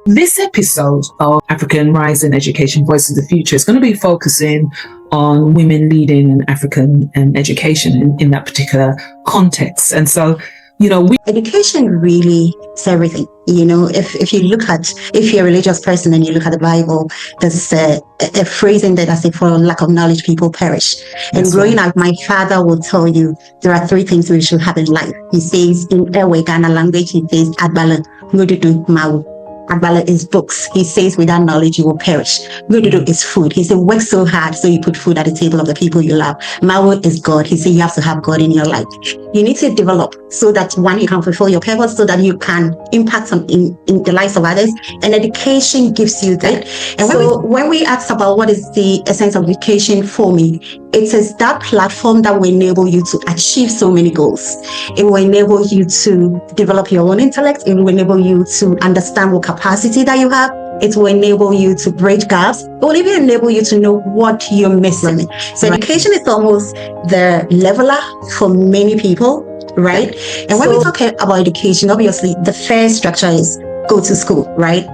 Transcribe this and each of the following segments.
This episode of African Rising Education Voices of the Future is going to be focusing on women leading in African education in that particular context. And so, education really is everything. If you're a religious person and you look at the Bible, there's a phrasing that I say, for lack of knowledge, people perish. And growing up, my father will tell you there are three things we should have in life. He says in Ewe Ghana language, he says, Adbala, Ngududu, Mau. Adbala is books. He says without knowledge you will perish. Ngududu is food. He said work so hard so you put food at the table of the people you love. Mawo is God. He said you have to have God in your life. You need to develop so that one, you can fulfill your purpose, so that you can impact in the lives of others. And education gives you that. And so when we ask about what is the essence of education for me, it is that platform that will enable you to achieve so many goals. It will enable you to develop your own intellect. It will enable you to understand what capacity that you have. It will enable you to bridge gaps. It will even enable you to know what you're missing. So education is almost the leveler for many people, right? And when we talk about education, obviously the first structure is go to school, right?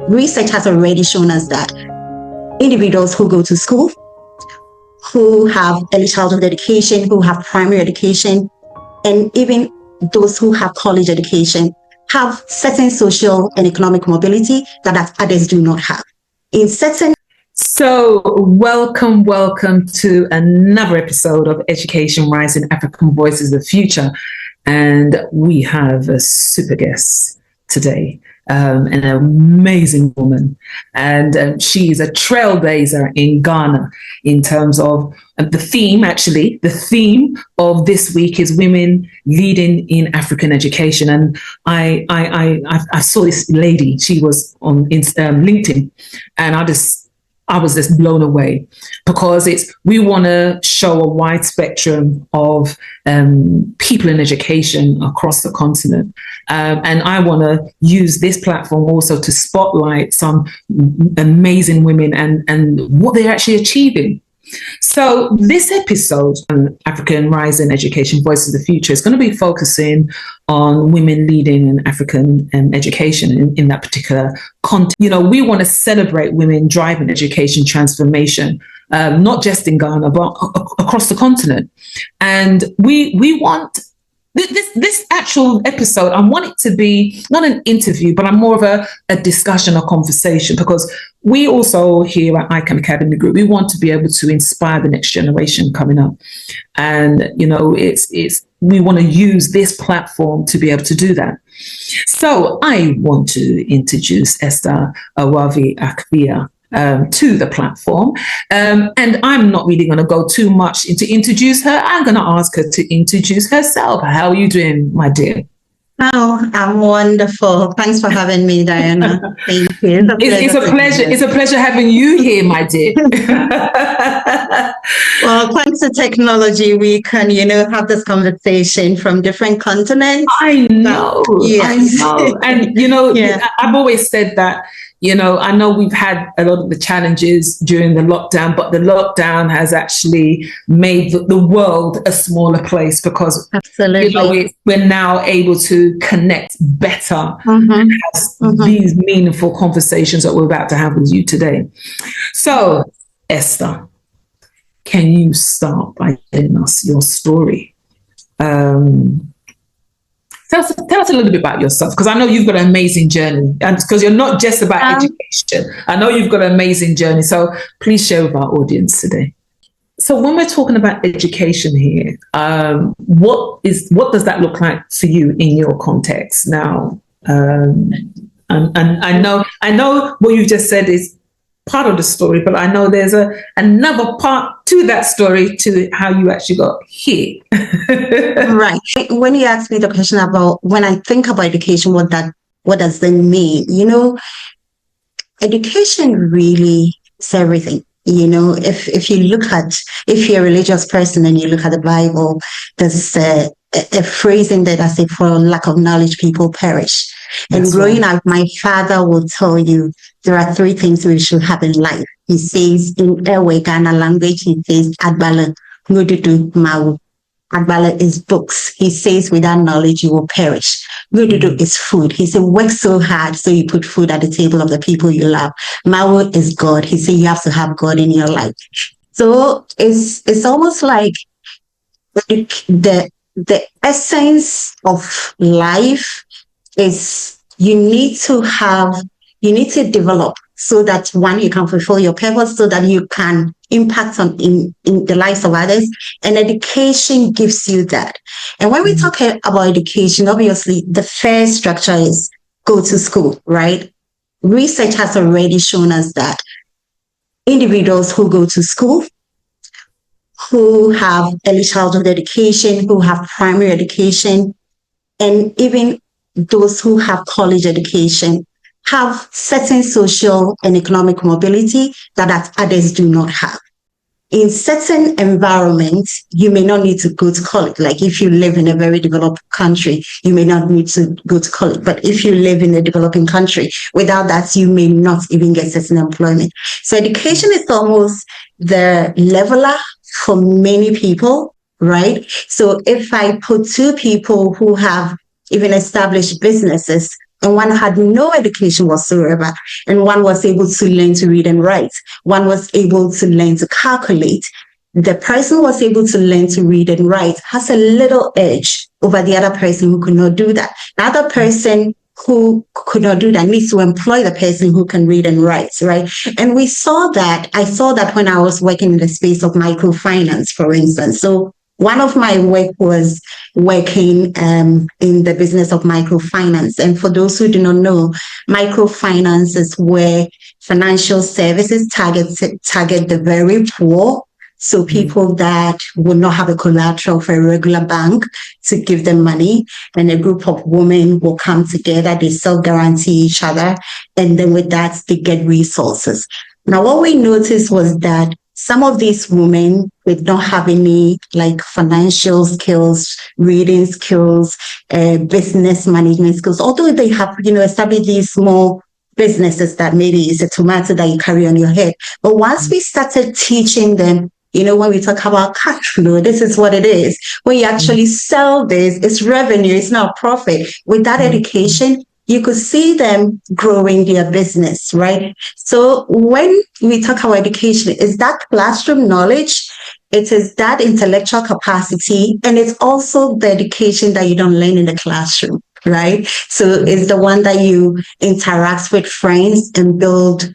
Research has already shown us that individuals who go to school, who have early childhood education, who have primary education, and even those who have college education have certain social and economic mobility that others do not have. So welcome to another episode of Education Rising African Voices of the Future. And we have a super guest today. An amazing woman, and she is a trailblazer in Ghana in terms of the theme. Actually, the theme of this week is women leading in African education, and I saw this lady. She was on LinkedIn, and I was just blown away, because we want to show a wide spectrum of people in education across the continent. And I want to use this platform also to spotlight some amazing women and what they're actually achieving. So this episode on African Rising Education Voices of the Future is going to be focusing on women leading in African education in that particular context. We want to celebrate women driving education transformation, not just in Ghana, but across the continent. And we want this actual episode, I want it to be not an interview, but I'm more of a discussion, a conversation, because we also here at ICANN Academy Group, we want to be able to inspire the next generation coming up. And, we want to use this platform to be able to do that. So I want to introduce Esther Awovi Akafia to the platform. And I'm not really going to go too much into introduce her. I'm going to ask her to introduce herself. How are you doing, my dear? Oh, I'm wonderful. Thanks for having me, Diana. Thank you. It's a pleasure. It's a pleasure having you here, my dear. Well, thanks to technology, we can, have this conversation from different continents. I know. Yes. I know. And, I've always said that, I know we've had a lot of the challenges during the lockdown, but the lockdown has actually made the world a smaller place, because absolutely, we're now able to connect better these meaningful conversations that we're about to have with you today. So, Esther, can you start by telling us your story? Tell us a little bit about yourself, because I know you've got an amazing journey, and because you're not just about education. I know you've got an amazing journey. So please share with our audience today. So when we're talking about education here, what does that look like for you in your context now? And I know what you just said is part of the story, but I know there's another part to that story, to how you actually got here. Right. When you ask me the question about when I think about education, what does that mean? Education really is everything. If you're a religious person and you look at the Bible, there's a phrasing that I say, for lack of knowledge, people perish. And growing up, my father will tell you there are three things we should have in life. He says in Ewe Ghana language, he says, Adbala, Ngududu, Mau. Agbala is books. He says, without knowledge, you will perish. Gududu is food. He said, work so hard so you put food at the table of the people you love. Mawo is God. He said, you have to have God in your life. So it's almost like the essence of life is you need to develop so that one, you can fulfill your purpose, so that you can impact on in the lives of others. And education gives you that. And when we talk about education, obviously the first structure is go to school, right? Research has already shown us that individuals who go to school, who have early childhood education, who have primary education, and even those who have college education have certain social and economic mobility that others do not have. In certain environments, you may not need to go to college. Like if you live in a very developed country, you may not need to go to college. But if you live in a developing country, without that, you may not even get certain employment. So education is almost the leveler for many people, right? So if I put two people who have even established businesses, and one had no education whatsoever, and one was able to learn to read and write, one was able to learn to calculate, the person who was able to learn to read and write has a little edge over the other person who could not do that. The other person who could not do that needs to employ the person who can read and write, right? And I saw that when I was working in the space of microfinance, for instance. So one of my work was working in the business of microfinance. And for those who do not know, microfinance is where financial services target the very poor. So people that would not have a collateral for a regular bank to give them money, and a group of women will come together, they self-guarantee each other, and then with that, they get resources. Now, what we noticed was that some of these women did not have any like financial skills, reading skills, business management skills, although they have, established these small businesses that maybe is a tomato that you carry on your head. But once we started teaching them, when we talk about cash flow, this is what it is. When you actually sell this, it's revenue, it's not profit. With that education, you could see them growing their business, right? So when we talk about education, it's that classroom knowledge, it is that intellectual capacity, and it's also the education that you don't learn in the classroom, right? So it's the one that you interact with friends and build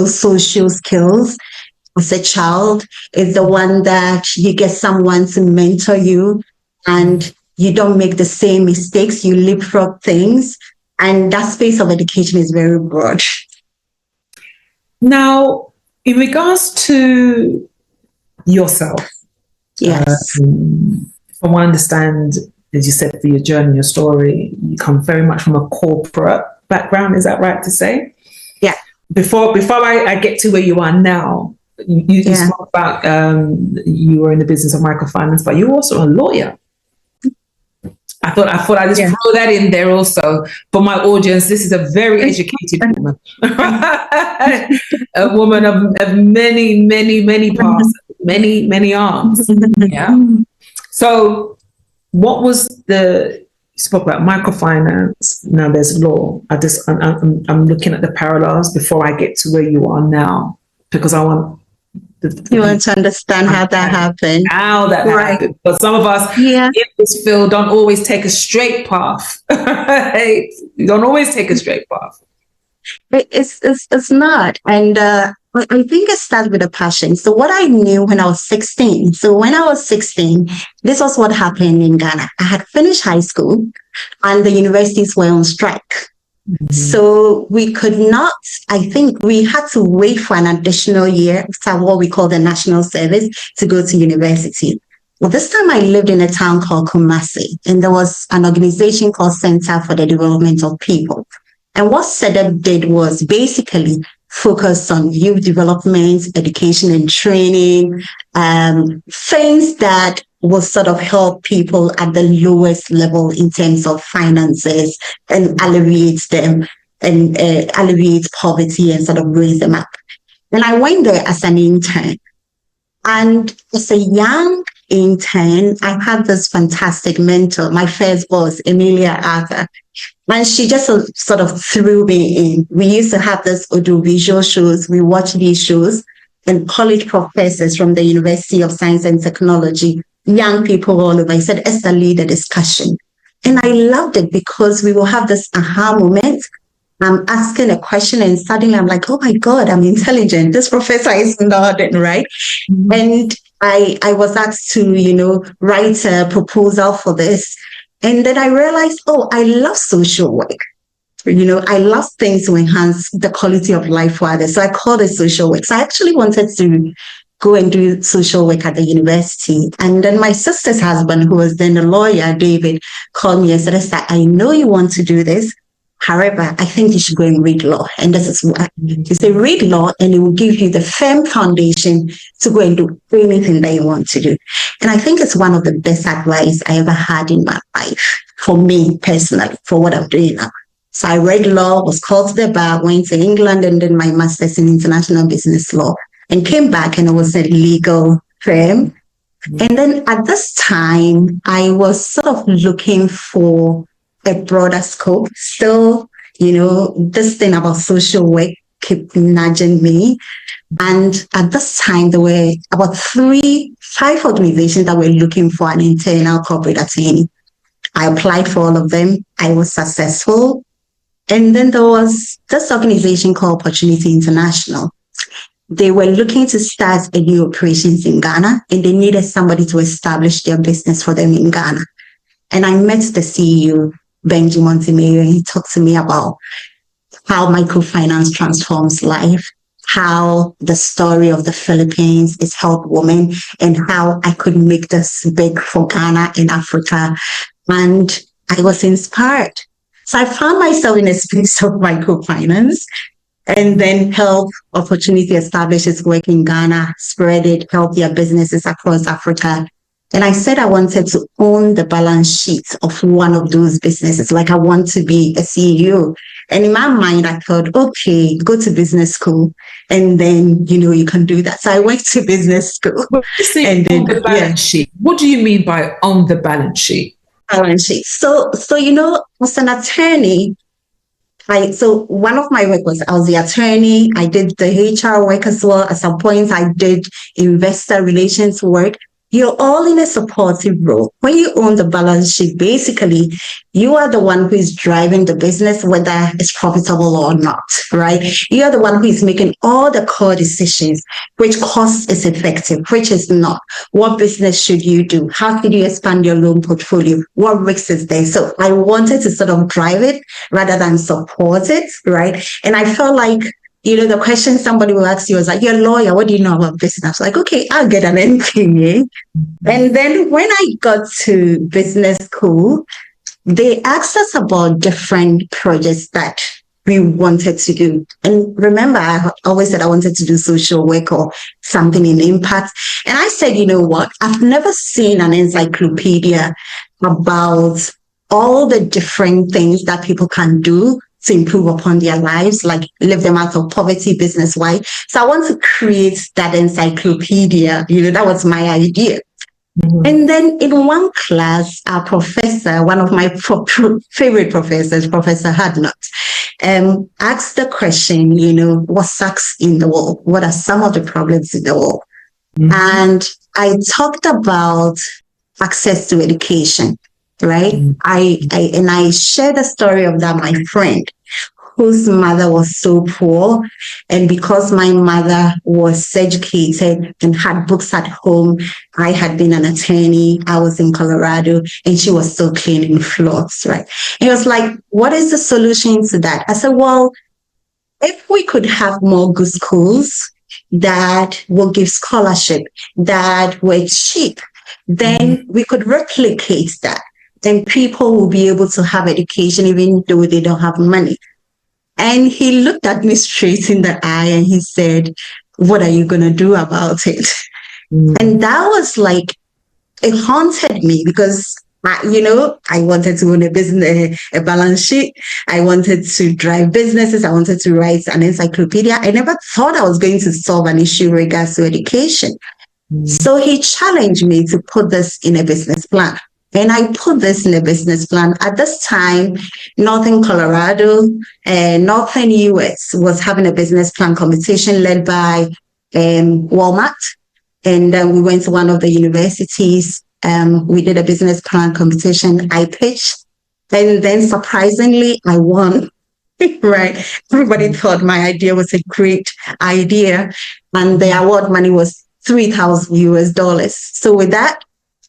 social skills. As a child, is the one that you get someone to mentor you, and you don't make the same mistakes, you leapfrog things, and that space of education is very broad. Now, in regards to yourself, yes, from what I understand, as you said, for your journey, your story, you come very much from a corporate background. Is that right to say? Yeah. Before I get to where you are now, you spoke about you were in the business of microfinance, but you're also a lawyer. I thought I'd just throw that in there also for my audience. This is a very educated woman, a woman of many, many, many parts, many, many arms. Yeah. So, what was you spoke about microfinance? Now there's law. I'm looking at the parallels before I get to where you are now, because I want. You want to understand how that happened. How that happened. But some of us in this field don't always take a straight path. Right? You don't always take a straight path. It's not. And I think it starts with a passion. So what I knew when I was 16. So when I was 16, this was what happened in Ghana. I had finished high school and the universities were on strike. Mm-hmm. So we could not, I think we had to wait for an additional year after what we call the national service to go to university. Well, this time I lived in a town called Kumasi, and there was an organization called Center for the Development of People. And what SEDEP did was basically focus on youth development, education and training, things that will sort of help people at the lowest level in terms of finances and alleviate them and alleviate poverty and sort of raise them up. And I went there as an intern. And as a young intern, I had this fantastic mentor, my first boss, Emilia Arthur. And she just sort of threw me in. We used to have this audiovisual shows. We watched these shows, and college professors from the University of Science and Technology, young people all over. He said, Esther, lead a discussion. And I loved it because we will have this aha moment. I'm asking a question and suddenly I'm like, oh my God, I'm intelligent. This professor is nodding, right? Mm-hmm. And I was asked to, write a proposal for this. And then I realized, oh, I love social work. I love things to enhance the quality of life for others. So I called it social work. So I actually wanted to go and do social work at the university. And then my sister's husband, who was then a lawyer, David, called me and said, Esther, I know you want to do this. However, I think you should go and read law. And this is what you say, read law, and it will give you the firm foundation to go and do anything that you want to do. And I think it's one of the best advice I ever had in my life, for me personally, for what I'm doing now. So I read law, was called to the bar, went to England and did my master's in international business law, and came back and it was a legal firm. And then at this time, I was sort of looking for a broader scope. Still, this thing about social work kept nudging me. And at this time, there were about 5 organizations that were looking for an internal corporate attorney. I applied for all of them. I was successful. And then there was this organization called Opportunity International. They were looking to start a new operations in Ghana, and they needed somebody to establish their business for them in Ghana. And I met the CEO, Benji Montemayor, and he talked to me about how microfinance transforms life, how the story of the Philippines is help women, and how I could make this big for Ghana and Africa. And I was inspired. So I found myself in a space of microfinance, and then help Opportunity establish its work in Ghana, spread it, help their businesses across Africa. And I said I wanted to own the balance sheet of one of those businesses. Like, I want to be a CEO. And in my mind, I thought, okay, go to business school, and then, you can do that. So I went to business school. And then, on the balance sheet. What do you mean by on the balance sheet? Balance sheet. So as an attorney, so one of my work was I was the attorney. I did the HR work as well. At some point, I did investor relations work. You're all in a supportive role. When you own the balance sheet, basically, you are the one who is driving the business, whether it's profitable or not, right? You are the one who is making all the core decisions, which cost is effective, which is not. What business should you do? How can you expand your loan portfolio? What risks is there? So I wanted to sort of drive it rather than support it, right? And I felt like, the question somebody will ask you is like, you're a lawyer, what do you know about business? Like, okay, I'll get an MBA. And then when I got to business school, they asked us about different projects that we wanted to do. And remember, I always said I wanted to do social work or something in impact. And I said, you know what? I've never seen an encyclopedia about all the different things that people can do to improve upon their lives, like lift them out of poverty business-wise. So I want to create that encyclopedia. that was my idea. Mm-hmm. And then in one class, our professor, one of my favorite professors, Professor Hadnot, asked the question, what sucks in the world? What are some of the problems in the world? Mm-hmm. And I talked about access to education. Right. Mm-hmm. I shared the story of that, my friend, whose mother was so poor. And because my mother was educated and had books at home, I had been an attorney. I was in Colorado, and she was still cleaning floors. Right. And it was like, what is the solution to that? I said, well, if we could have more good schools that will give scholarship, that were cheap, then we could replicate that. Then people will be able to have education even though they don't have money. And he looked at me straight in the eye and he said, what are you going to do about it? Mm. And that was like, it haunted me because, I wanted to own a business, a balance sheet. I wanted to drive businesses. I wanted to write an encyclopedia. I never thought I was going to solve an issue in regards to education. So he challenged me to put this in a business plan. And I put this in a business plan. At this time, Northern Colorado and Northern US was having a business plan competition led by Walmart. And we went to one of the universities. We did a business plan competition. I pitched. And then surprisingly, I won. Right. Everybody thought my idea was a great idea. And the award money was $3,000. So with that,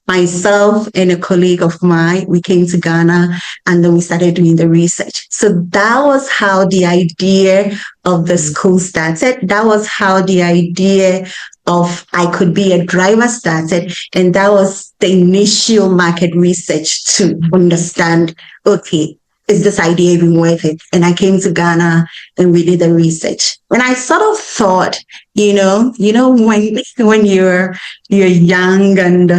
myself and a colleague of mine, we came to Ghana and then we started doing the research. So that was how the idea of the school started. That was how the idea of I could be a driver started. And that was the initial market research to understand, okay, is this idea even worth it? And I came to Ghana and we did the research. And I sort of thought, when you're young and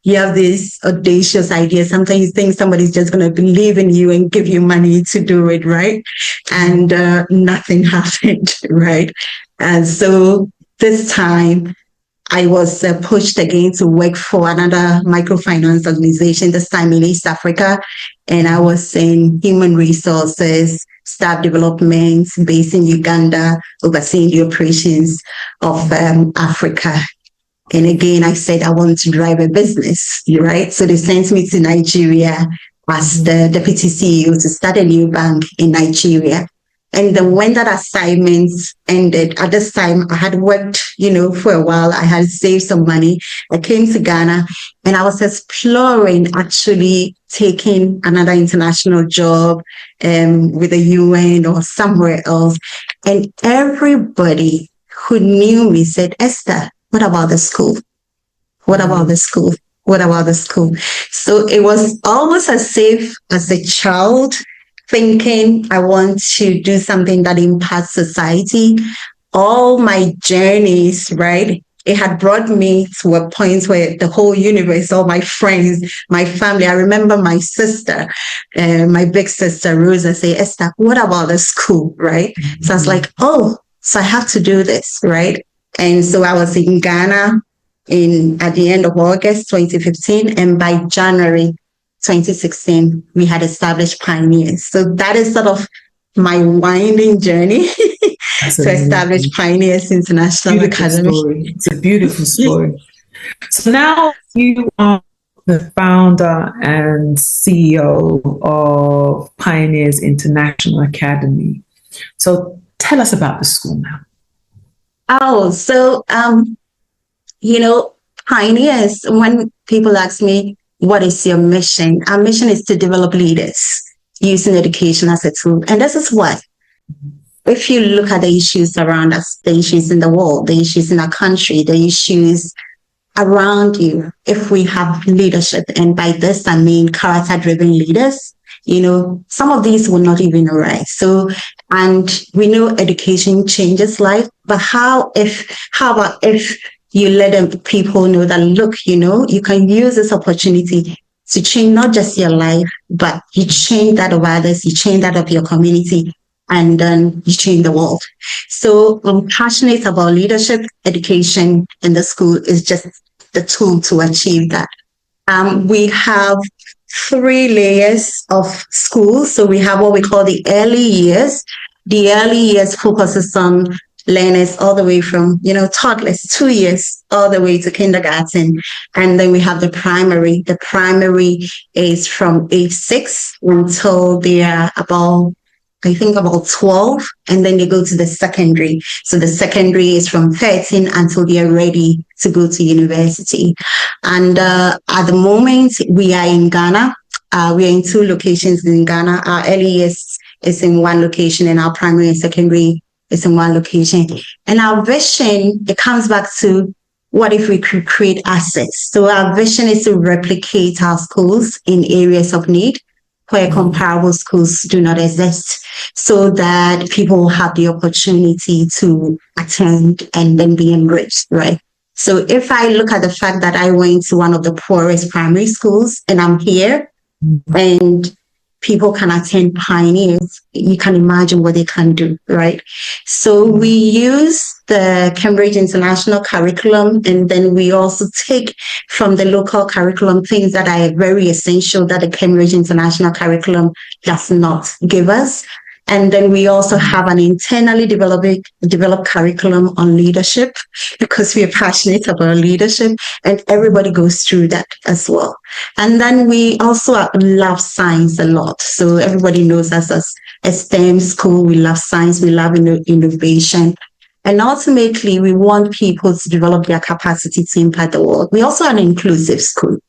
you have this audacious idea, sometimes you think somebody's just going to believe in you and give you money to do it, right? And nothing happened, right? And so this time, I was pushed again to work for another microfinance organization, this time in East Africa. And I was in human resources, staff development, based in Uganda, overseeing the operations of Africa. And again, I said I want to drive a business, right? So they sent me to Nigeria as the deputy CEO to start a new bank in Nigeria. And then when that assignment ended, at this time, I had worked, for a while. I had saved some money. I came to Ghana and I was exploring actually taking another international job with the UN or somewhere else. And everybody who knew me said, Esther, what about the school? What about the school? What about the school? So it was almost as if as a child, thinking I want to do something that impacts society. All my journeys, right? It had brought me to a point where the whole universe, all my friends, my family, I remember my sister, my big sister, Rosa, say, Esther, what about the school, right? So I was like, oh, so I have to do this, right? And so I was in Ghana at the end of August 2015, and by January 2016, we had established Pioneers. So that is sort of my winding journey to establish Pioneers International Academy. Story. It's a beautiful story. So now you are the founder and CEO of Pioneers International Academy. So tell us about the school now. Oh, so, Pioneers, when people ask me, what is your mission? Our mission is to develop leaders using education as a tool. And this is what, if you look at the issues around us, the issues in the world, the issues in our country, the issues around you, if we have leadership, and by this I mean character-driven leaders, some of these will not even arise. So, and we know education changes life, but how about if you let people know that, look, you can use this opportunity to change not just your life, but you change that of others, you change that of your community, and then you change the world. So I'm passionate about leadership. Education in the school is just the tool to achieve that. We have 3 layers of school. So we have what we call the early years. The early years focuses on learners all the way from, toddlers, 2 years, all the way to kindergarten. And then we have the primary. The primary is from age 6 until they are about 12. And then they go to the secondary. So the secondary is from 13 until they are ready to go to university. And at the moment, we are in Ghana. We are in 2 locations in Ghana. Our early years is in 1 location, and our primary and secondary is in 1 location. And our vision, it comes back to what if we could create assets? So our vision is to replicate our schools in areas of need where comparable schools do not exist, so that people will have the opportunity to attend and then be enriched, right? So if I look at the fact that I went to one of the poorest primary schools and I'm here, and people can attend Pioneers, you can imagine what they can do, right? So we use the Cambridge International curriculum, and then we also take from the local curriculum things that are very essential that the Cambridge International curriculum does not give us. And then we also have an internally developed curriculum on leadership, because we are passionate about leadership, and everybody goes through that as well. And then we also love science a lot. So everybody knows us as a STEM school. We love science. We love innovation. And ultimately, we want people to develop their capacity to impact the world. We also are an inclusive school.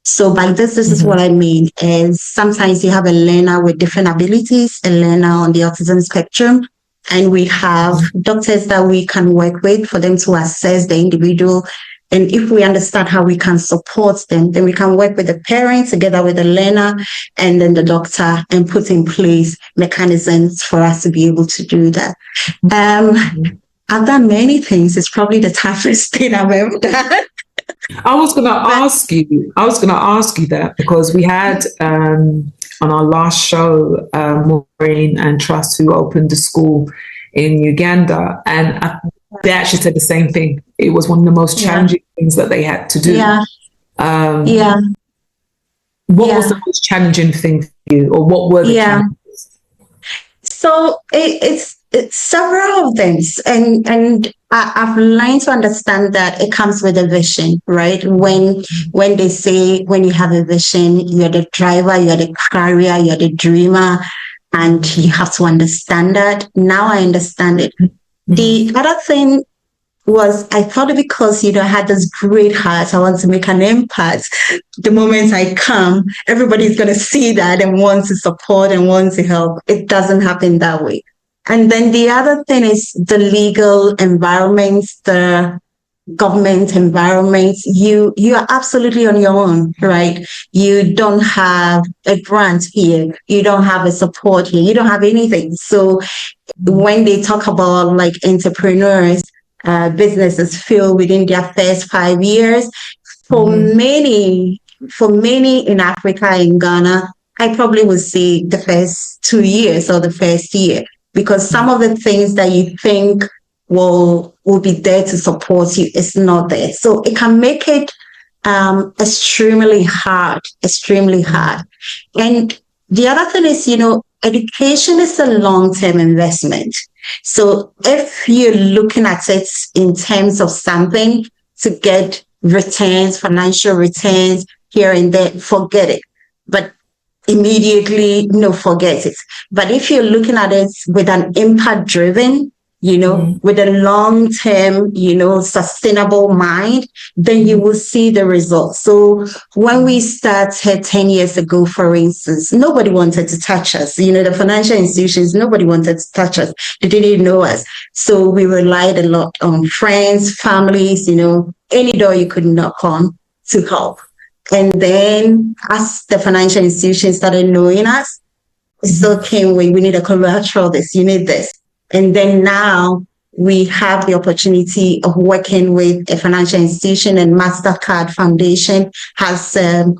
So by this is what I mean is sometimes you have a learner with different abilities, a learner on the autism spectrum, and we have doctors that we can work with for them to assess the individual. And if we understand how we can support them, then we can work with the parents together with the learner and then the doctor and put in place mechanisms for us to be able to do that. I've done many things. It's probably the toughest thing I've ever done. I was going to ask you that, because we had on our last show, Maureen and Trust, who opened the school in Uganda, and they actually said the same thing. It was one of the most challenging things that they had to do. What was the most challenging thing for you, or what were the challenges? So it's several of things, and I've learned to understand that it comes with a vision, right? When they say when you have a vision, you're the driver, you're the carrier, you're the dreamer, and you have to understand that. Now I understand it. The other thing was I thought because I had this great heart, I want to make an impact. The moment I come, everybody's going to see that and want to support and want to help. It doesn't happen that way. And then the other thing is the legal environment, the government environment. You are absolutely on your own, right? You don't have a grant here. You don't have a support here. You don't have anything. So when they talk about like entrepreneurs, businesses fail within their first 5 years, for many in Africa, in Ghana, I probably would say the first 2 years or the first year. Because some of the things that you think will be there to support you is not there. So it can make it extremely hard. And the other thing is, education is a long-term investment. So if you're looking at it in terms of something to get returns, financial returns here and there, forget it. But immediately, no, forget it. But if you're looking at it with an impact driven, with a long-term, sustainable mind, then you will see the results. So when we started 10 years ago, for instance, nobody wanted to touch us. The financial institutions, nobody wanted to touch us. They didn't know us. So we relied a lot on friends, families, any door you could knock on to help. And then as the financial institutions started knowing us, it still came we need a collateral this, you need this. And then now we have the opportunity of working with a financial institution, and MasterCard Foundation has an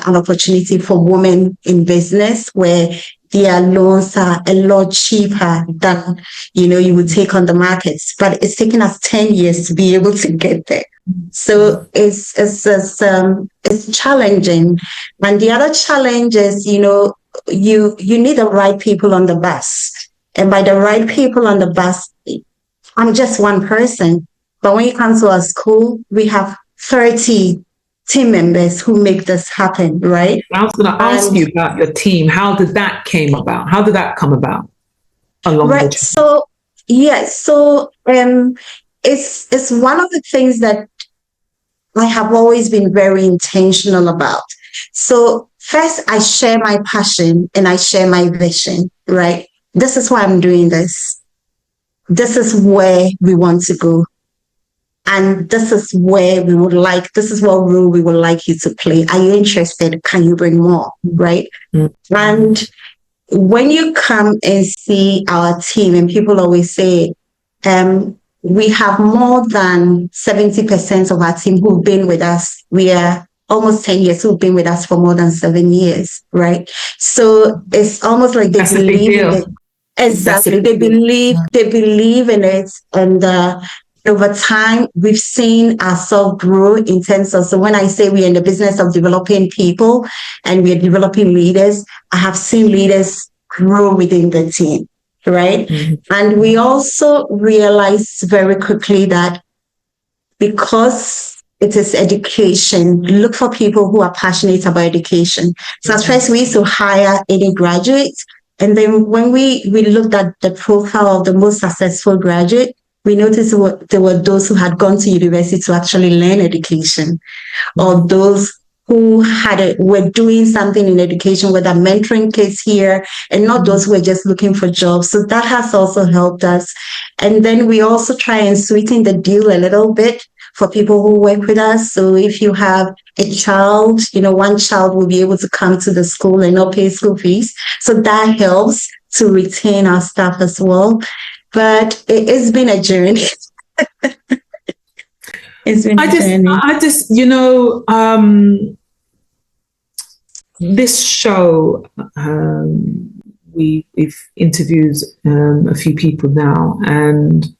opportunity for women in business where their loans are a lot cheaper than, you would take on the markets. But it's taken us 10 years to be able to get there. So it's challenging. And the other challenge is, you need the right people on the bus. And by the right people on the bus, I'm just one person. But when you come to our school, we have 30 team members who make this happen, right? I was going to ask you about your team. How did that come about? How did that come about? Right. So it's one of the things that I have always been very intentional about. So first, I share my passion and I share my vision, right? This is why I'm doing this. This is where we want to go. And this is where this is what role we would like you to play. Are you interested? Can you bring more, right? And when you come and see our team, and people always say, we have more than 70% of our team who've been with us. We are almost 10 years, who've been with us for more than 7 years, right? So it's almost like they That's a big believe in deal. it. Exactly. They believe in it. And over time, we've seen ourselves grow in terms of, so when I say we're in the business of developing people and we're developing leaders, I have seen leaders grow within the team, right? And we also realized very quickly that because it is education, look for people who are passionate about education. So at first we used to hire any graduates. And then when we looked at the profile of the most successful graduate, we noticed there were those who had gone to university to actually learn education, or those who were doing something in education, whether mentoring kids here, and not those who were just looking for jobs. So that has also helped us. And then we also try and sweeten the deal a little bit for people who work with us. So if you have a child, one child will be able to come to the school and not pay school fees. So that helps to retain our staff as well. But it's been a journey. It's been a journey. I just, this show, we've interviewed a few people now, and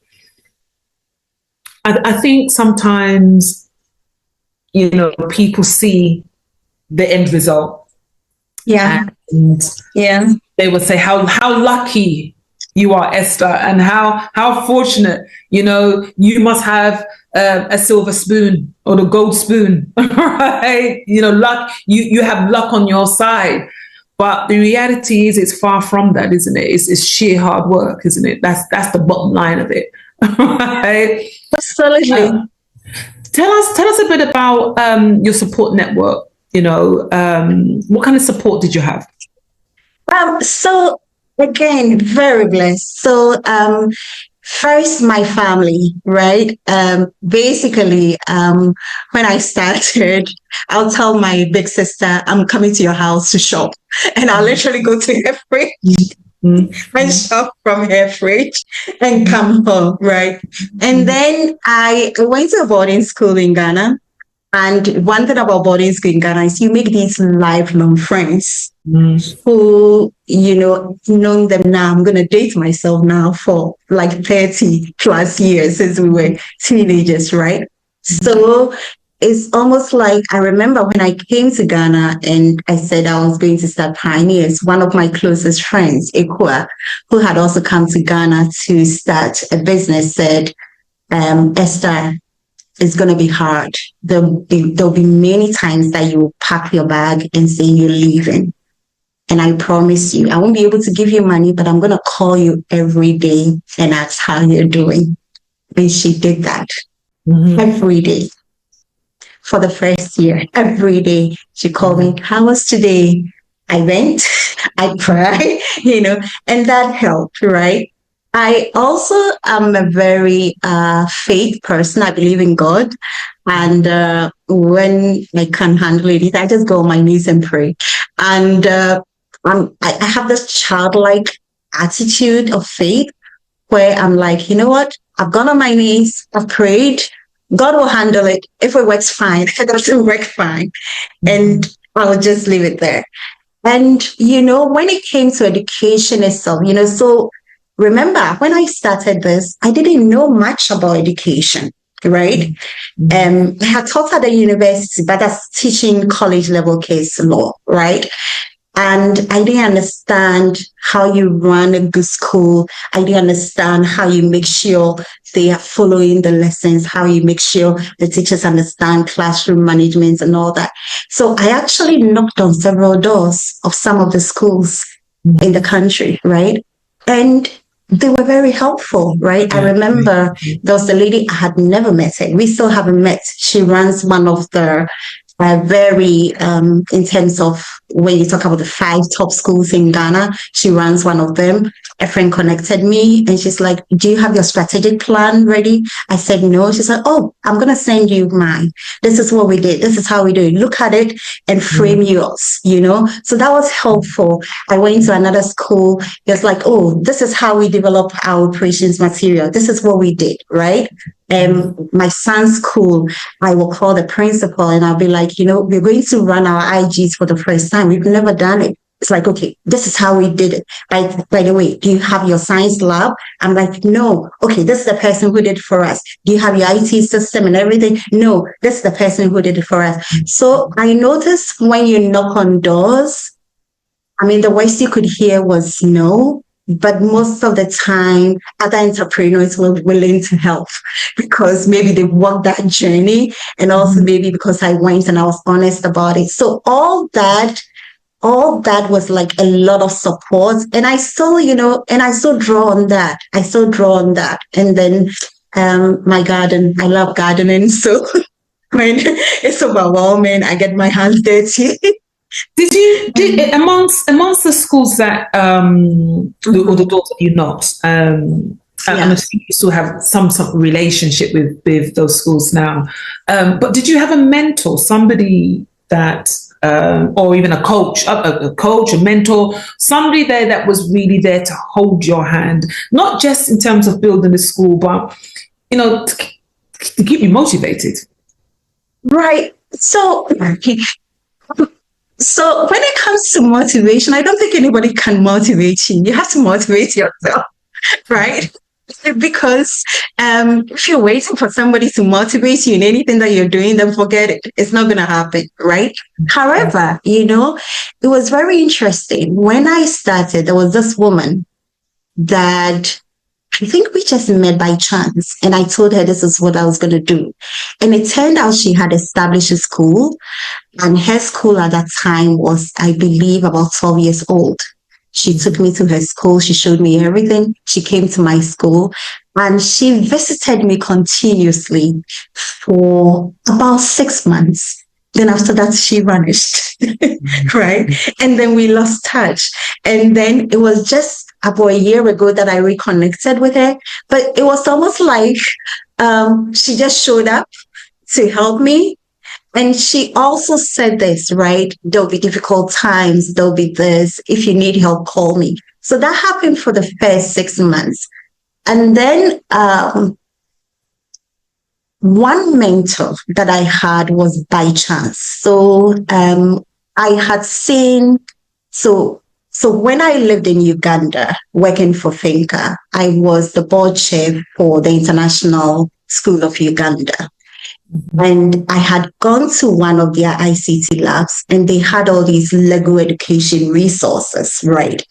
I think sometimes, people see the end result. Yeah. And they would say how lucky you are, Esther, and how fortunate, you must have a silver spoon or the gold spoon, right? Luck, you have luck on your side. But the reality is it's far from that, isn't it? It's sheer hard work, isn't it? That's the bottom line of it. Right? Absolutely. Tell us a bit about your support network. What kind of support did you have? So again, very blessed. So first, my family, right? Basically, when I started, I'll tell my big sister, I'm coming to your house to shop. And I'll literally go to her fridge and shop from her fridge and come home, right? And then I went to a boarding school in Ghana. And one thing about boarding school in Ghana is you make these lifelong friends who, knowing them now, I'm going to date myself now for like 30 plus years since we were teenagers, right? So it's almost like I remember when I came to Ghana and I said I was going to start Pioneers, one of my closest friends, Ekwa, who had also come to Ghana to start a business, said, Esther, it's going to be hard. There'll be many times that you pack your bag and say you're leaving. And I promise you, I won't be able to give you money, but I'm going to call you every day and ask how you're doing. And she did that every day for the first year. Every day she called me, how was today? I went, I cried, and that helped, right? I also am a very faith person. I believe in God. And when I can't handle it, I just go on my knees and pray. And I have this childlike attitude of faith where I'm like, you know what? I've gone on my knees. I've prayed. God will handle it. If it works, fine. If it doesn't work, fine. And I'll just leave it there. And, when it came to education itself, so remember, when I started this, I didn't know much about education, right? I had taught at the university, but that's teaching college level case law, right? And I didn't understand how you run a good school. I didn't understand how you make sure they are following the lessons, how you make sure the teachers understand classroom management and all that. So I actually knocked on several doors of some of the schools in the country, right? And they were very helpful, right? I remember there was a lady, I had never met her. We still haven't met. She runs one of the very, in terms of when you talk about the 5 top schools in Ghana, she runs one of them. a friend connected me and she's like, do you have your strategic plan ready? I said, no. She's like, oh, I'm going to send you mine. This is what we did. This is how we do it. Look at it and frame yours, So that was helpful. I went to another school. It's like, oh, this is how we develop our operations material. This is what we did, right? My son's school, I will call the principal and I'll be like, we're going to run our IGs for the first time. We've never done it. It's like, okay, this is how we did it. By the way, do you have your science lab? I'm like, no. Okay, this is the person who did it for us. Do you have your IT system and everything? No, this is the person who did it for us. So I noticed when you knock on doors, the worst you could hear was no. But most of the time, other entrepreneurs were willing to help because maybe they walked that journey and also maybe because I went and I was honest about it. So all that was like a lot of support. And I still, and I still draw on that. And then my garden, I love gardening. So when it's overwhelming, I get my hands dirty. Did amongst the schools that or the doors that you knocked, and I think you still have some relationship with those schools now. But did you have a mentor, somebody that, or even a coach, a mentor, somebody there that was really there to hold your hand, not just in terms of building the school, but to keep you motivated? Right. So when it comes to motivation, I don't think anybody can motivate you. You have to motivate yourself, right? Because if you're waiting for somebody to motivate you in anything that you're doing, then forget it. It's not going to happen, right? However, it was very interesting. When I started, there was this woman that I think we just met by chance. And I told her this is what I was going to do. And it turned out she had established a school. And her school at that time was, I believe, about 12 years old. She took me to her school. She showed me everything. She came to my school and she visited me continuously for about 6 months. Then after that, she vanished, right? And then we lost touch. And then it was just about a year ago that I reconnected with her. But it was almost like she just showed up to help me. And she also said this, right? There'll be difficult times. There'll be this. If you need help, call me. So that happened for the first 6 months. And then one mentor that I had was by chance. So I had seen, so when I lived in Uganda, working for Finca, I was the board chair for the International School of Uganda. And I had gone to one of their ICT labs and they had all these Lego education resources, right?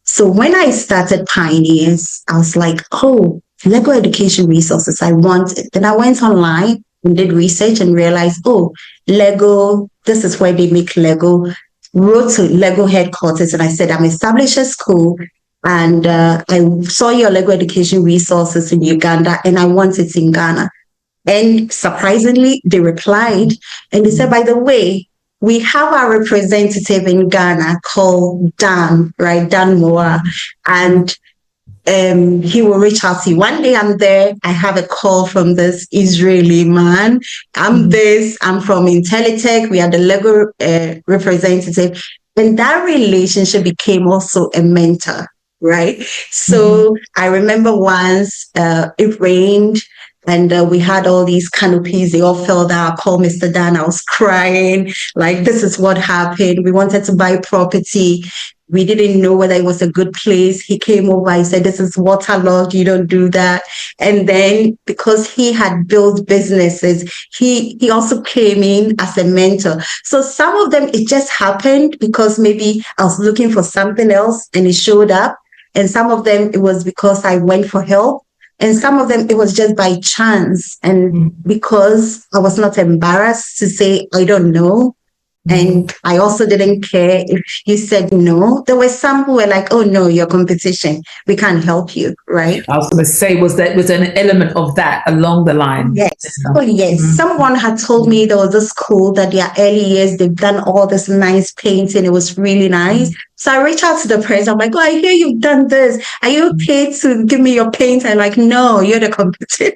So when I started Pioneers, I was like, oh, Lego education resources, I want it. Then I went online and did research and realized, oh, Lego, this is where they make Lego. Wrote to Lego headquarters and I said, I'm established a school and I saw your Lego education resources in Uganda and I want it in Ghana. And surprisingly, they replied and they said, by the way, we have our representative in Ghana called Dan, right? Dan Moa. And he will reach out to you. One day I'm there, I have a call from this Israeli man. I'm from Intelitech. We are the Lego representative. And that relationship became also a mentor, right? So I remember once it rained and we had all these canopies. They all fell down. I called Mr. Dan. I was crying. Like, this is what happened. We wanted to buy property. We didn't know whether it was a good place. He came over. He said, this is waterlogged. You don't do that. And then because he had built businesses, he also came in as a mentor. So some of them, it just happened because maybe I was looking for something else and it showed up. And some of them, it was because I went for help. And some of them, it was just by chance. And because I was not embarrassed to say, I don't know, And I also didn't care if you said no. There were some who were like, oh no, your competition. We can't help you, right? I was going to say, was an element of that along the line? Yes. Oh, yes. Mm-hmm. Someone had told me there was this school that their early years, they've done all this nice painting. It was really nice. So I reached out to the person. I'm like, oh, I hear you've done this. Are you paid to give me your paint? I'm like, no, you're the competition.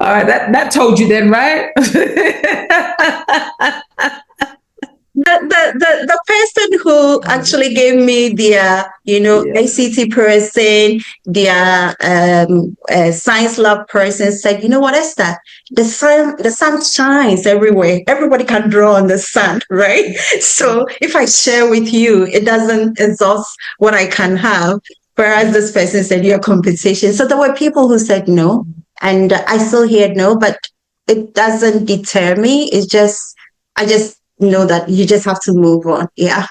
All right, that told you then, right? The person who actually gave me their, ACT person, their science lab person said, you know what, Esther, the sun shines everywhere. Everybody can draw on the sun, right? So if I share with you, it doesn't exhaust what I can have. Whereas this person said, your competition. So there were people who said no, and I still hear no, but it doesn't deter me. I just know that you just have to move on. Yeah.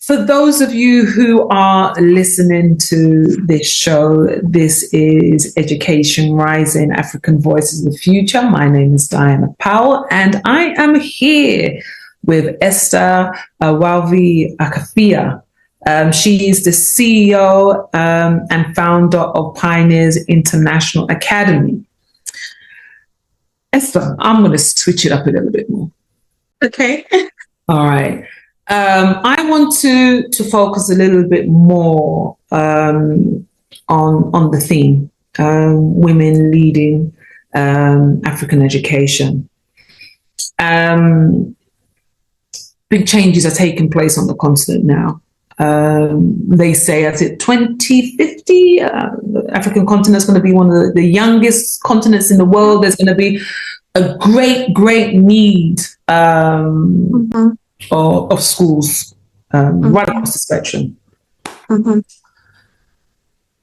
For those of you who are listening to this show, this is Education Rising, African Voices of the Future. My name is Diana Powell, and I am here with Esther Awovi Akafia. She is the CEO and founder of Pioneers International Academy. Esther, I'm going to switch it up a little bit more. Okay. All right. I want to focus a little bit more on the theme, women leading African education. Big changes are taking place on the continent now. They say, as it 2050, the African continent is going to be one of the youngest continents in the world. There's going to be a great need of schools right across the spectrum.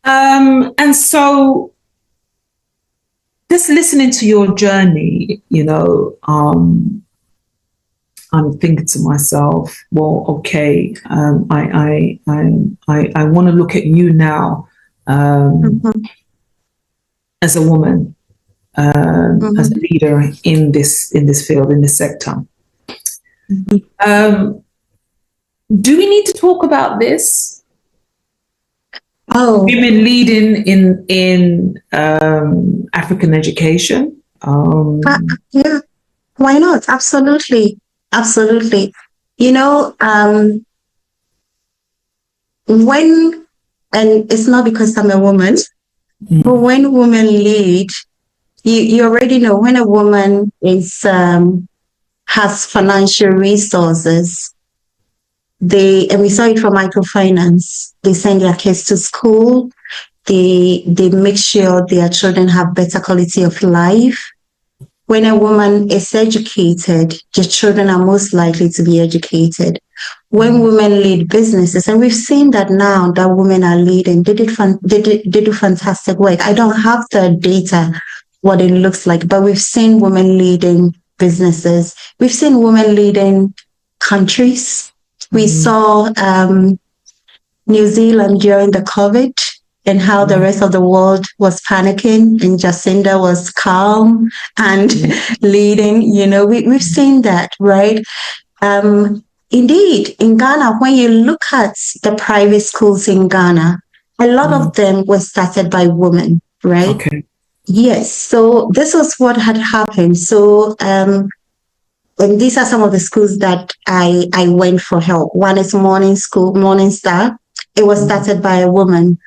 And so, just listening to your journey, I'm thinking to myself, well, okay, I want to look at you now as a woman, as a leader in this field, in this sector. Do we need to talk about this? Oh, women leading in African education. Yeah, why not? Absolutely. When, and it's not because I'm a woman, but when women lead, you already know when a woman has financial resources, and we saw it from microfinance, they send their kids to school, they make sure their children have better quality of life. When a woman is educated, your children are most likely to be educated. When women lead businesses, and we've seen that now that women are leading, they do fantastic work. I don't have the data, what it looks like, but we've seen women leading businesses. We've seen women leading countries. We saw New Zealand during the COVID, and how the rest of the world was panicking and Jacinda was calm and leading. We've seen that, right? Indeed, in Ghana, when you look at the private schools in Ghana, a lot of them were started by women, right? Okay. Yes. So this was what had happened. So, and these are some of the schools that I went for help. One is Morning Star. It was started by a woman.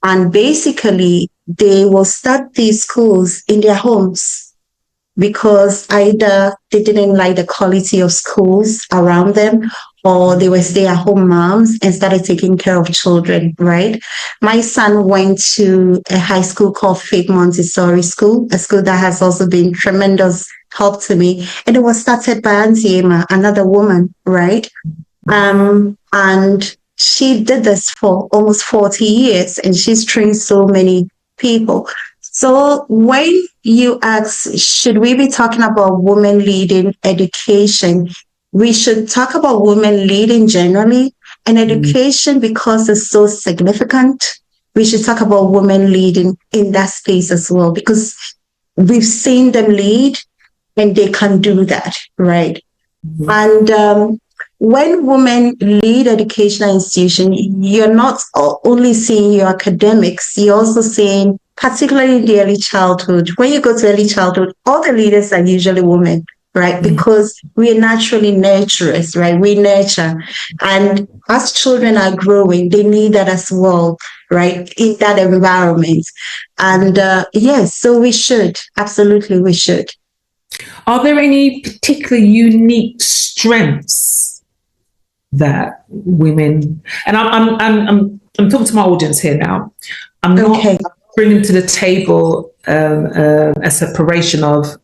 And basically, they will start these schools in their homes because either they didn't like the quality of schools around them, or they were stay-at-home moms and started taking care of children, right? My son went to a high school called Faith Montessori School, a school that has also been tremendous help to me. And it was started by Auntie Emma, another woman, right? And she did this for almost 40 years, and she's trained so many people. So when you ask, should we be talking about women leading education? We should talk about women leading generally, and education, because it's so significant, we should talk about women leading in that space as well, because we've seen them lead, and they can do that, right? And when women lead educational institution, you're not only seeing your academics, you're also seeing, particularly in the early childhood, when you go to early childhood, all the leaders are usually women, right? Because we're naturally nurturers, right? We nurture. And as children are growing, they need that as well, right? In that environment. And yes, so we should, absolutely, we should. Are there any particular unique strengths that women, and I'm talking to my audience here now. I'm not bringing to the table a separation of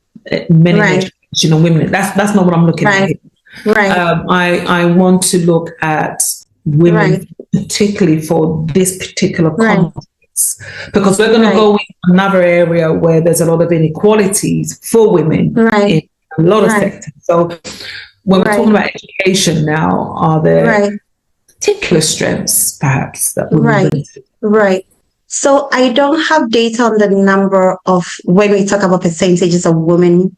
men in education and women. That's not what I'm looking at here. Right. I want to look at women, particularly for this particular context, because we're going to go in another area where there's a lot of inequalities for women in a lot of sectors. So when we're talking about education now, are there particular strengths, perhaps, that women bring to? Right. So I don't have data on the number of, when we talk about percentages of women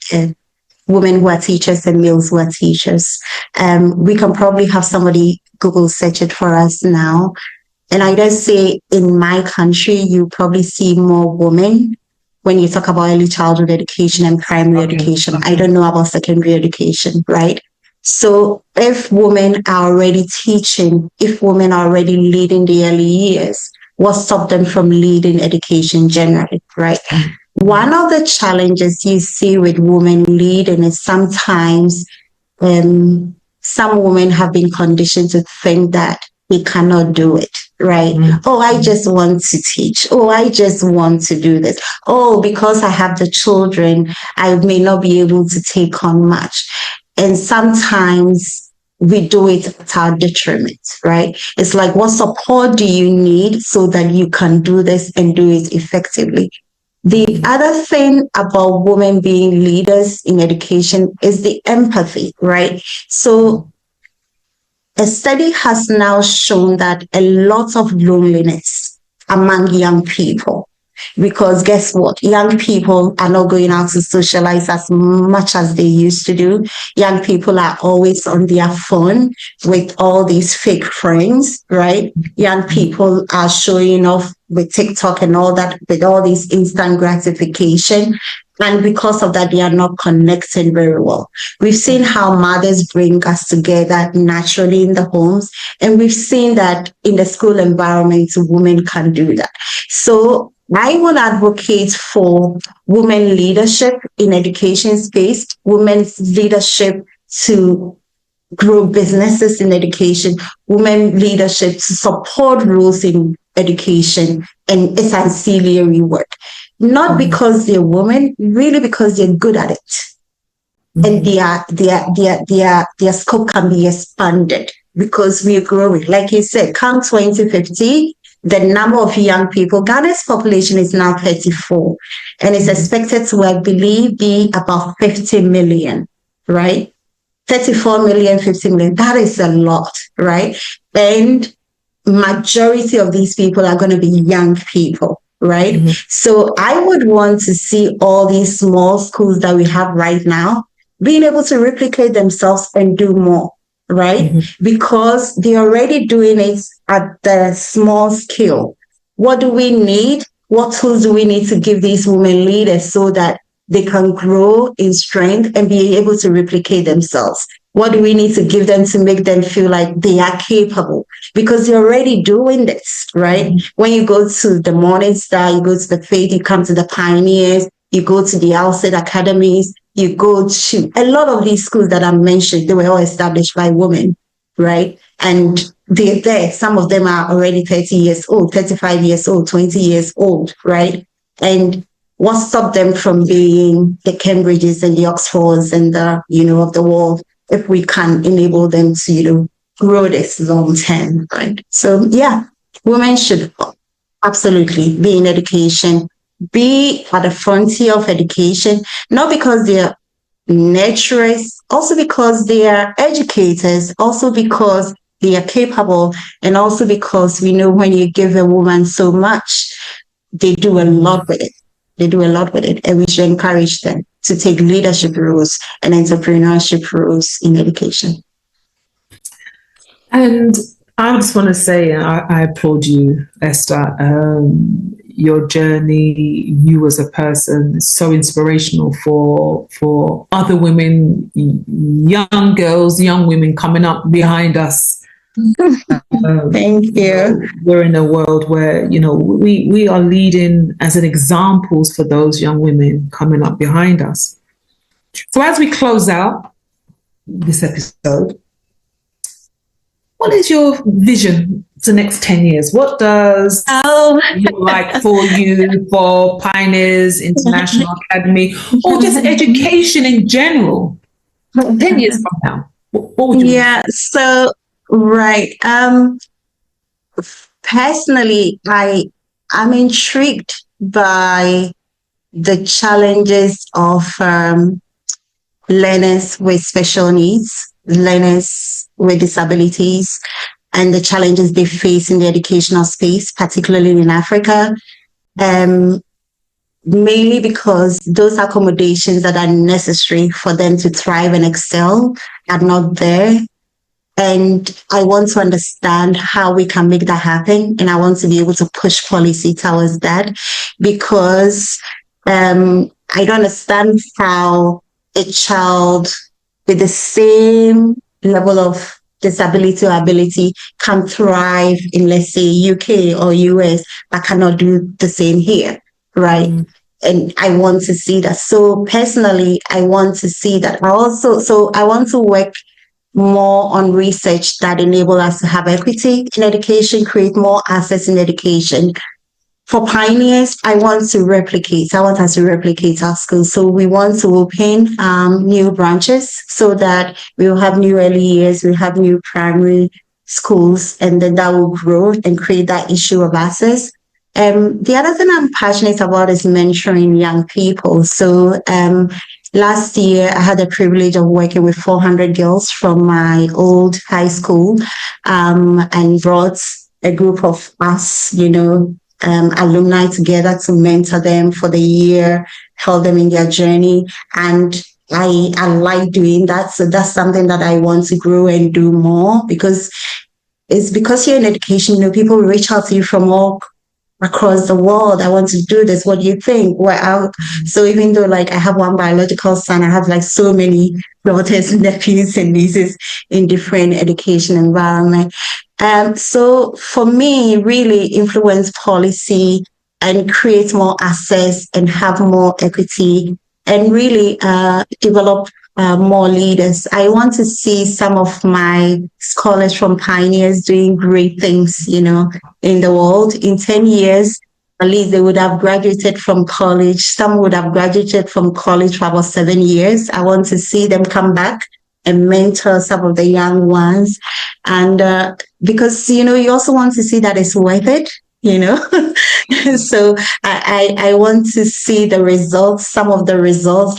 who are teachers and males who are teachers. We can probably have somebody Google search it for us now. And I just say in my country, you probably see more women when you talk about early childhood education and primary education. I don't know about secondary education, right? So if women are already teaching, if women are already leading the early years, what stops them from leading education generally, right? One of the challenges you see with women leading is sometimes some women have been conditioned to think that they cannot do it, right? Oh, I just want to teach. Oh, I just want to do this. Oh, because I have the children, I may not be able to take on much. And sometimes we do it at our detriment, right? It's like, what support do you need so that you can do this and do it effectively? The other thing about women being leaders in education is the empathy, right? So a study has now shown that a lot of loneliness among young people, because guess what? Young people are not going out to socialize as much as they used to do. Young people are always on their phone with all these fake friends, right? Young people are showing off with TikTok and all that, with all this instant gratification. And because of that, they are not connecting very well. We've seen how mothers bring us together naturally in the homes. And we've seen that in the school environment, women can do that. So I will advocate for women leadership in education space, women's leadership to grow businesses in education, women leadership to support roles in education and its ancillary work. Not because they're women, really because they're good at it. And their scope can be expanded because we're growing. Like you said, come 2050, the number of young people, Ghana's population is now 34, and it's expected to, I believe, be about 50 million, right? 34 million, 50 million, that is a lot, right? And majority of these people are going to be young people, right? So I would want to see all these small schools that we have right now being able to replicate themselves and do more, right? Because they're already doing it at the small scale. What do we need? What tools do we need to give these women leaders so that they can grow in strength and be able to replicate themselves? What do we need to give them to make them feel like they are capable? Because they're already doing this, right? When you go to the Morning Star, you go to the Faith, you come to the Pioneers, you go to the outside academies, you go to a lot of these schools that I mentioned, they were all established by women, right? And they're there. Some of them are already 30 years old, 35 years old, 20 years old, right? And what stopped them from being the Cambridges and the Oxfords and the, of the world, if we can enable them to, grow this long term, right? So yeah, women should absolutely be in education, be at the frontier of education, not because they're nurturers, also because they are educators, also because they are capable, and also because we know when you give a woman so much, they do a lot with it. They do a lot with it. And we should encourage them to take leadership roles and entrepreneurship roles in education. And I just want to say, I applaud you, Esther. Your journey, you as a person, is so inspirational for other women, young girls, young women coming up behind us. Thank you. We're in a world where, we are leading as an examples for those young women coming up behind us. So as we close out this episode, what is your vision for the next 10 years? What does it look like for you, for Pioneers International Academy, or just education in general? 10 years from now, what would you Yeah, so, right. Personally, I'm intrigued by the challenges of learners with special needs, learners with disabilities, and the challenges they face in the educational space, particularly in Africa. Mainly because those accommodations that are necessary for them to thrive and excel are not there. And I want to understand how we can make that happen. And I want to be able to push policy towards that, because I don't understand how a child with the same level of disability or ability can thrive in, let's say, UK or US, but cannot do the same here, right? Mm-hmm. And I want to see that. So personally, I want to see that. I want to work more on research that enable us to have equity in education, create more access in education. For Pioneers, I want us to replicate our schools. So we want to open new branches so that we will have new early years, we have new primary schools, and then that will grow and create that issue of access. The other thing I'm passionate about is mentoring young people. So last year, I had the privilege of working with 400 girls from my old high school and brought a group of us, alumni together to mentor them for the year, help them in their journey. And I like doing that. So that's something that I want to grow and do more, because you're in education, people reach out to you from all across the world. I want to do this. What do you think? So even though I have one biological son, I have so many daughters, nephews, and nieces in different education environment. So for me, really influence policy and create more access and have more equity and really develop more leaders. I want to see some of my scholars from Pioneers doing great things, in the world. In 10 years, at least they would have graduated from college. Some would have graduated from college for about 7 years. I want to see them come back and mentor some of the young ones. And because, you also want to see that it's worth it. So I want to see the results, some of the results,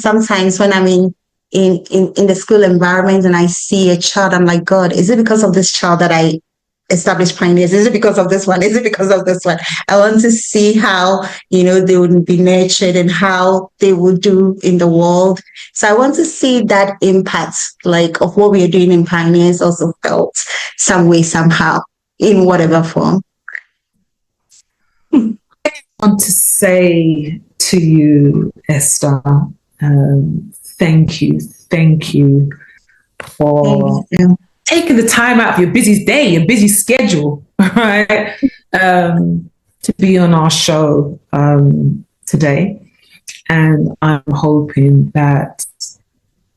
sometimes when I'm in the school environment and I see a child, I'm like, God, is it because of this child that I established Pioneers? Is it because of this one? Is it because of this one? I want to see how, they would be nurtured and how they would do in the world. So I want to see that impact, of what we are doing in Pioneers also felt some way, somehow, in whatever form. I want to say to you, Esther, thank you for taking the time out of your busy day, your busy schedule, right, to be on our show today. And I'm hoping that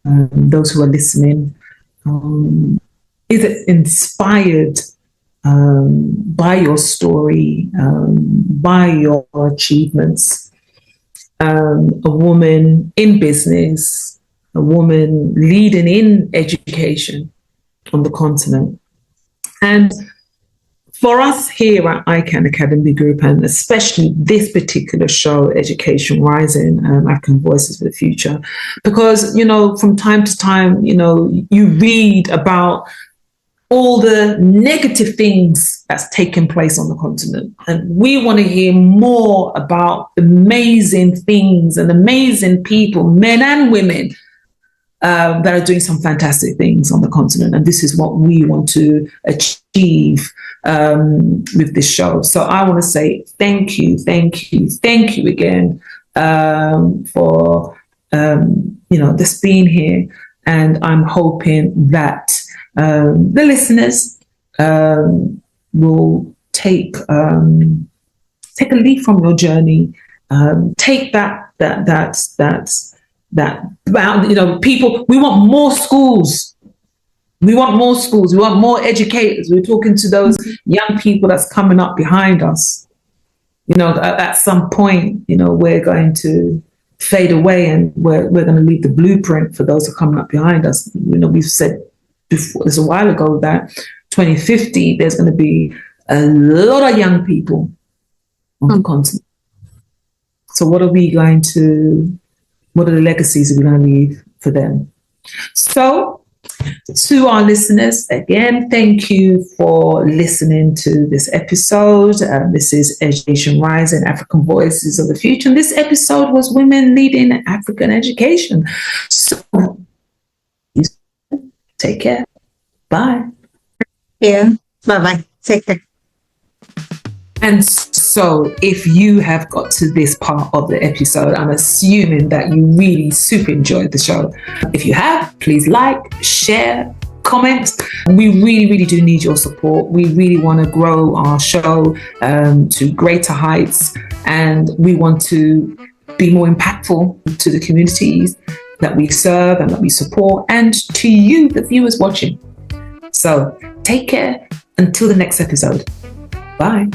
those who are listening is inspired by your story, by your achievements. A woman in business, a woman leading in education on the continent. And for us here at ICANN Academy Group, and especially this particular show, Education Rising, African Voices for the Future, because, from time to time, you read about all the negative things that's taken place on the continent. And we want to hear more about amazing things and amazing people, men and women, that are doing some fantastic things on the continent. And this is what we want to achieve with this show. So I want to say thank you again for this being here. And I'm hoping that the listeners will take a leaf from your journey. Take people. We want more schools. We want more schools. We want more educators. We're talking to those young people that's coming up behind us. At some point, we're going to fade away, and we're going to leave the blueprint for those who are coming up behind us. We've said before, this a while ago, that 2050 there's going to be a lot of young people on the continent. So what are the legacies we're going to leave for them? So to our listeners, again, thank you for listening to this episode. This is Education Rising, African Voices of the Future. And this episode was Women Leading African Education. So take care. Bye. Yeah. Bye-bye. Take care. And so if you have got to this part of the episode, I'm assuming that you really super enjoyed the show. If you have, please like, share, comment. We really do need your support. We really want to grow our show to greater heights, and we want to be more impactful to the communities that we serve and that we support, and to you, the viewers watching. So take care until the next episode. Bye.